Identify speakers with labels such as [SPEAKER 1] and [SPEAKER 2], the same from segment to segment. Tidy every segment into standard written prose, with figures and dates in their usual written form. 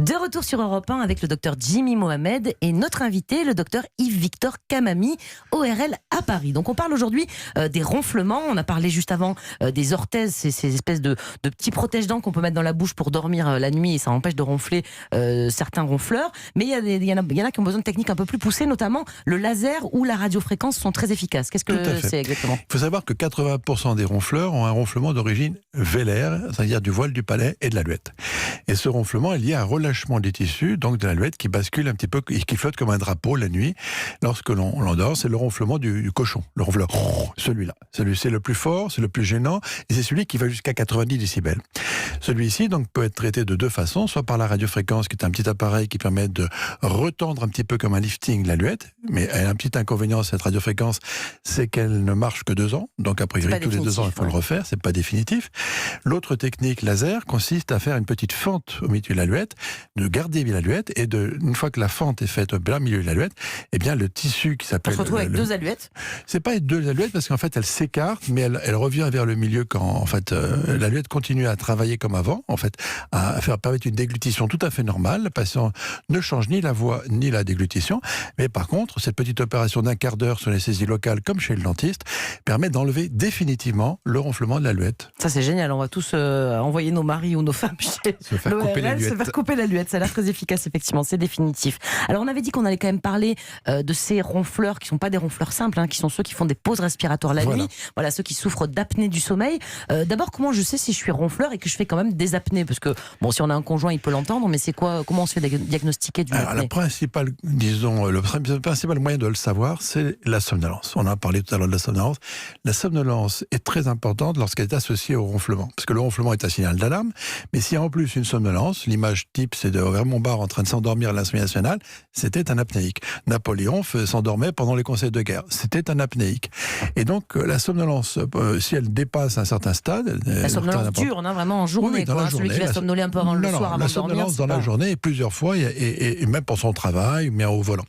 [SPEAKER 1] De retour sur Europe 1 avec le docteur Jimmy Mohamed et notre invité, le docteur Yves-Victor Kamami, ORL à Paris. Donc on parle aujourd'hui des ronflements. On a parlé juste avant des orthèses, ces espèces de petits protège-dents qu'on peut mettre dans la bouche pour dormir la nuit et ça empêche de ronfler certains ronfleurs. Mais il y en a qui ont besoin de techniques un peu plus poussées, notamment le laser ou la radiofréquence sont très efficaces. Qu'est-ce que c'est exactement ?
[SPEAKER 2] Il faut savoir que 80% des ronfleurs ont un ronflement d'origine vélaire, c'est-à-dire du voile du palais et de l'aluette. Et ce ronflement est lié à un relâchement des tissus, donc de l'aluette qui bascule un petit peu, qui flotte comme un drapeau la nuit lorsque l'on dort. C'est le ronflement du cochon, le ronflement, celui-là. Celui-ci c'est le plus fort, c'est le plus gênant, et c'est celui qui va jusqu'à 90 décibels. Celui-ci donc peut être traité de deux façons, soit par la radiofréquence, qui est un petit appareil qui permet de retendre un petit peu comme un lifting l'aluette, mais elle a un petit inconvénient, cette radiofréquence, c'est qu'elle ne marche que 2 ans, donc a priori tous les 2 ans il faut le refaire, c'est pas définitif. L'autre technique laser consiste à faire une petite fente au milieu de l'aluette, de garder l'aluette, et une fois que la fente est faite au plein milieu de l'aluette, eh bien le tissu qui s'appelle...
[SPEAKER 1] On se retrouve avec 2 aluettes.
[SPEAKER 2] C'est pas 2 aluettes parce qu'en fait elle s'écarte, mais elle revient vers le milieu quand en fait l'aluette continue à travailler comme avant, en fait, à permettre une déglutition tout à fait normale. Le patient ne change ni la voix ni la déglutition, mais par contre cette petite opération d'1 quart d'heure sur l'anesthésie locale comme chez le dentiste permet d'enlever définitivement le ronflement de l'aluette.
[SPEAKER 1] Ça c'est génial, on va tous envoyer nos maris ou nos femmes chez
[SPEAKER 3] se faire couper l'aluette.
[SPEAKER 1] Se faire couper l'aluette, ça a l'air très efficace effectivement, c'est définitif. Alors on avait dit qu'on allait quand même parler de ces ronfleurs qui ne sont pas des ronfleurs simples, qui sont ceux qui font des pauses respiratoires la nuit, voilà, ceux qui souffrent d'apnée du sommeil. D'abord, comment je sais si je suis ronfleur et que je fais quand même des apnées? Parce que bon, si on a un conjoint, il peut l'entendre, mais c'est quoi? Comment on se fait diagnostiquer d'une apnée?
[SPEAKER 2] Le principal moyen de le savoir, c'est la somnolence. On a parlé tout à l'heure de la somnolence. La somnolence est très importante lorsqu'elle est associée au ronflement, parce que le ronflement est un signal d'alarme, mais s'il y a en plus une somnolence, l'image type, c'est de Raymond Barre en train de s'endormir à l'Assemblée nationale, c'était un apnéique. Napoléon s'endormait pendant les conseils de guerre, c'était un apnéique. Et donc, la somnolence, si elle dépasse un certain stade...
[SPEAKER 1] La somnolence dure, vraiment en journée,
[SPEAKER 2] oui, dans la journée.
[SPEAKER 1] Celui qui va somnoler un peu avant le soir, avant de dormir.
[SPEAKER 2] La somnolence dans la journée, et plusieurs fois, et même pour son travail, mais au volant.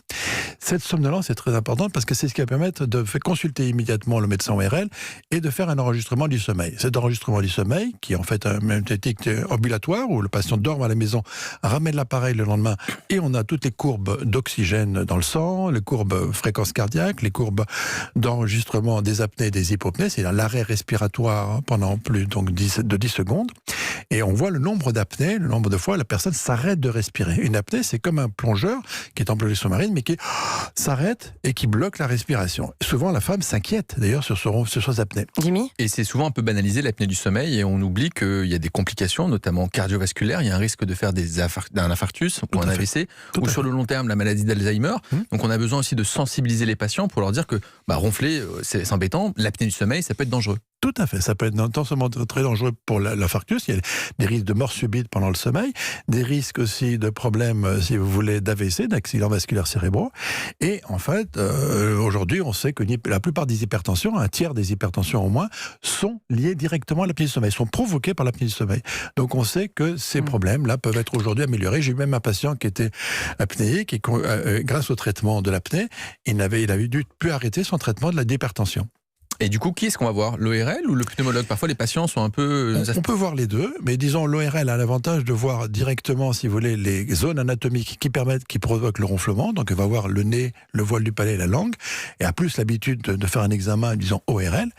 [SPEAKER 2] Cette somnolence est très importante parce que c'est ce qui va permettre de faire consulter immédiatement le médecin ORL et de faire un enregistrement du sommeil. Cet enregistrement du sommeil, qui est en fait une technique ambulatoire où le patient dort à la maison, ramène l'appareil le lendemain et on a toutes les courbes d'oxygène dans le sang, les courbes fréquence cardiaque, les courbes d'enregistrement des apnées et des hypopnées, c'est-à-dire l'arrêt respiratoire pendant plus de 10 secondes. Et on voit le nombre d'apnées, le nombre de fois la personne s'arrête de respirer. Une apnée, c'est comme un plongeur qui est en plongée sous-marine, mais qui s'arrête et qui bloque la respiration. Souvent, la femme s'inquiète d'ailleurs sur ces apnées.
[SPEAKER 1] Jimmy ?
[SPEAKER 3] Et c'est souvent un peu banalisé l'apnée du sommeil et on oublie qu'il y a des complications, notamment cardiovasculaires. Il y a un risque de faire d'un infarctus ou un AVC, ou sur le long terme, la maladie d'Alzheimer. Donc on a besoin aussi de sensibiliser les patients pour leur dire que ronfler, c'est embêtant. L'apnée du sommeil, ça peut être dangereux.
[SPEAKER 2] Tout à fait, ça peut être non seulement très dangereux pour l'infarctus, il y a des risques de mort subite pendant le sommeil, des risques aussi de problèmes, si vous voulez, d'AVC, d'accidents vasculaires cérébraux. Et en fait, aujourd'hui, on sait que la plupart des hypertensions, un tiers des hypertensions au moins, sont liées directement à l'apnée du sommeil, sont provoquées par l'apnée du sommeil. Donc on sait que ces problèmes-là peuvent être aujourd'hui améliorés. J'ai eu même un patient qui était apnéique et grâce au traitement de l'apnée, il avait pu arrêter son traitement de l'hypertension.
[SPEAKER 3] Et du coup, qui est-ce qu'on va voir? L'ORL ou le pneumologue? Parfois, les patients sont un peu...
[SPEAKER 2] On peut voir les deux, mais disons, l'ORL a l'avantage de voir directement, si vous voulez, les zones anatomiques qui provoquent le ronflement. Donc, il va voir le nez, le voile du palais et la langue, et a plus l'habitude de faire un examen, disons, ORL.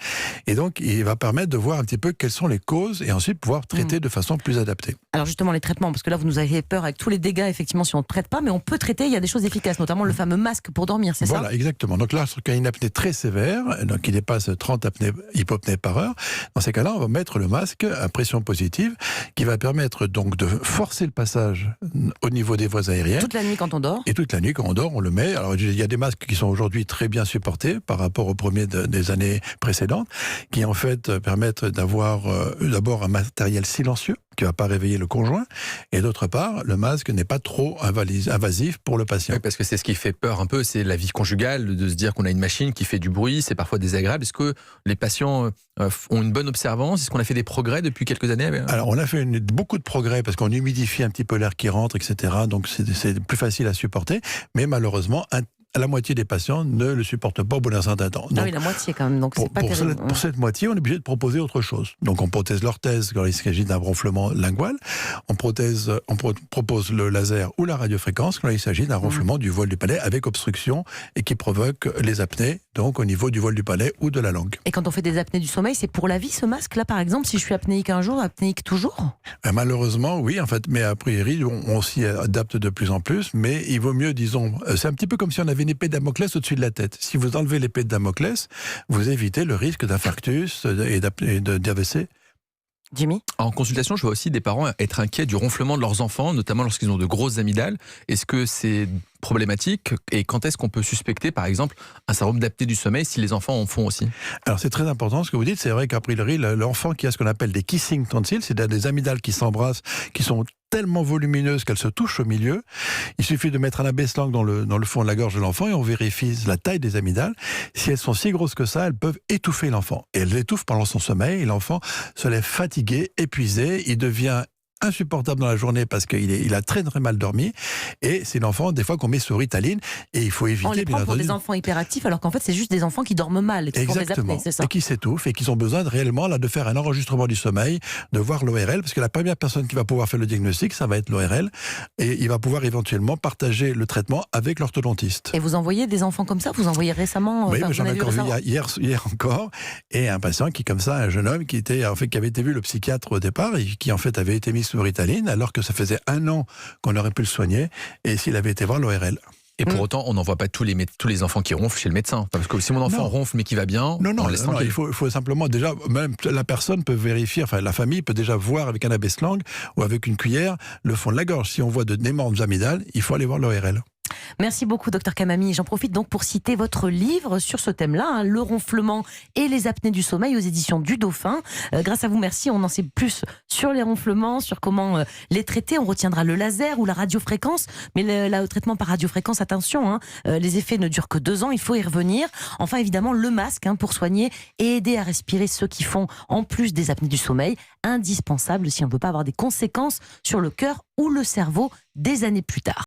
[SPEAKER 2] Et donc, il va permettre de voir un petit peu quelles sont les causes, et ensuite pouvoir traiter de façon plus adaptée.
[SPEAKER 1] Alors justement, les traitements, parce que là, vous nous avez peur avec tous les dégâts, effectivement, si on ne traite pas, mais on peut traiter, il y a des choses efficaces, notamment le fameux masque pour dormir, c'est ça?
[SPEAKER 2] Voilà, exactement. Donc là, quand il y a une apnée très sévère, donc qui dépasse 30 hypopnées par heure, dans ces cas-là, on va mettre le masque à pression positive, qui va permettre donc de forcer le passage au niveau des voies aériennes.
[SPEAKER 1] Toute la nuit quand on dort?
[SPEAKER 2] Et toute la nuit quand on dort, on le met. Alors il y a des masques qui sont aujourd'hui très bien supportés par rapport aux premiers des années précédentes, qui en fait permettent d'avoir d'abord un matériel silencieux, qui ne va pas réveiller le conjoint, et d'autre part, le masque n'est pas trop invasif pour le patient.
[SPEAKER 3] Oui, parce que c'est ce qui fait peur un peu, c'est la vie conjugale, de se dire qu'on a une machine qui fait du bruit, c'est parfois désagréable. Est-ce que les patients ont une bonne observance? Est-ce qu'on a fait des progrès depuis quelques années?
[SPEAKER 2] Alors, on a fait beaucoup de progrès, parce qu'on humidifie un petit peu l'air qui rentre, etc., donc c'est plus facile à supporter, mais malheureusement, la moitié des patients ne le supportent pas au bout d'un certain temps. Donc,
[SPEAKER 1] oui, la moitié quand même, donc c'est pas terrible.
[SPEAKER 2] Pour cette moitié, on est obligé de proposer autre chose. Donc on prothèse l'orthèse quand il s'agit d'un ronflement lingual, on propose le laser ou la radiofréquence quand il s'agit d'un ronflement du voile du palais avec obstruction et qui provoque les apnées, donc au niveau du voile du palais ou de la langue.
[SPEAKER 1] Et quand on fait des apnées du sommeil, c'est pour la vie ce masque-là par exemple? Si je suis apnéique un jour, apnéique toujours?
[SPEAKER 2] Malheureusement, oui, en fait, mais a priori, on s'y adapte de plus en plus, mais il vaut mieux, disons, c'est un petit peu comme si on avait une épée de Damoclès au-dessus de la tête. Si vous enlevez l'épée de Damoclès, vous évitez le risque d'infarctus et d'AVC.
[SPEAKER 1] Jimmy?
[SPEAKER 3] En consultation, je vois aussi des parents être inquiets du ronflement de leurs enfants, notamment lorsqu'ils ont de grosses amygdales. Est-ce que c'est problématique et quand est-ce qu'on peut suspecter, par exemple, un syndrome d'apnée du sommeil si les enfants en font aussi?
[SPEAKER 2] Alors c'est très important ce que vous dites. C'est vrai qu'a priori, l'enfant qui a ce qu'on appelle des kissing tonsils, c'est-à-dire des amygdales qui s'embrassent, qui sont tellement volumineuses qu'elles se touchent au milieu. Il suffit de mettre un abaisse-langue dans le fond de la gorge de l'enfant et on vérifie la taille des amygdales. Si elles sont si grosses que ça, elles peuvent étouffer l'enfant. Et elles l'étouffent pendant son sommeil et l'enfant se lève fatigué, épuisé, il devient insupportable dans la journée parce qu'il a très très mal dormi et c'est l'enfant des fois qu'on met sous Ritaline et il faut éviter.
[SPEAKER 1] On les prend pour des enfants hyperactifs alors qu'en fait c'est juste des enfants qui dorment mal et qui font des apnées, c'est ça?
[SPEAKER 2] Et qui s'étouffent et qui ont besoin réellement de faire un enregistrement du sommeil, de voir l'ORL parce que la première personne qui va pouvoir faire le diagnostic ça va être l'ORL et il va pouvoir éventuellement partager le traitement avec l'orthodontiste.
[SPEAKER 1] Et vous envoyez des enfants comme ça? Vous envoyez récemment?
[SPEAKER 2] Oui, j'en ai encore vu hier encore et un patient qui comme ça, un jeune homme qui avait été vu le psychiatre au départ et qui en fait avait été mis sous Ritaline alors que ça faisait 1 an qu'on aurait pu le soigner et s'il avait été voir l'ORL.
[SPEAKER 3] Et pour autant, on n'envoie pas tous les enfants qui ronflent chez le médecin. Parce que si mon enfant ronfle mais qui va bien, on laisse tranquille.
[SPEAKER 2] Il faut simplement déjà, même la personne peut vérifier, enfin la famille peut déjà voir avec un abaisse-langue ou avec une cuillère le fond de la gorge. Si on voit d'énormes amygdales, il faut aller voir l'ORL.
[SPEAKER 1] Merci beaucoup, Dr Kamami. J'en profite donc pour citer votre livre sur ce thème-là, le ronflement et les apnées du sommeil aux éditions du Dauphin. Grâce à vous, merci, on en sait plus sur les ronflements, sur comment les traiter. On retiendra le laser ou la radiofréquence, mais le traitement par radiofréquence, attention, les effets ne durent que 2 ans, il faut y revenir. Enfin, évidemment, le masque pour soigner et aider à respirer ceux qui font en plus des apnées du sommeil, indispensable si on ne veut pas avoir des conséquences sur le cœur ou le cerveau des années plus tard.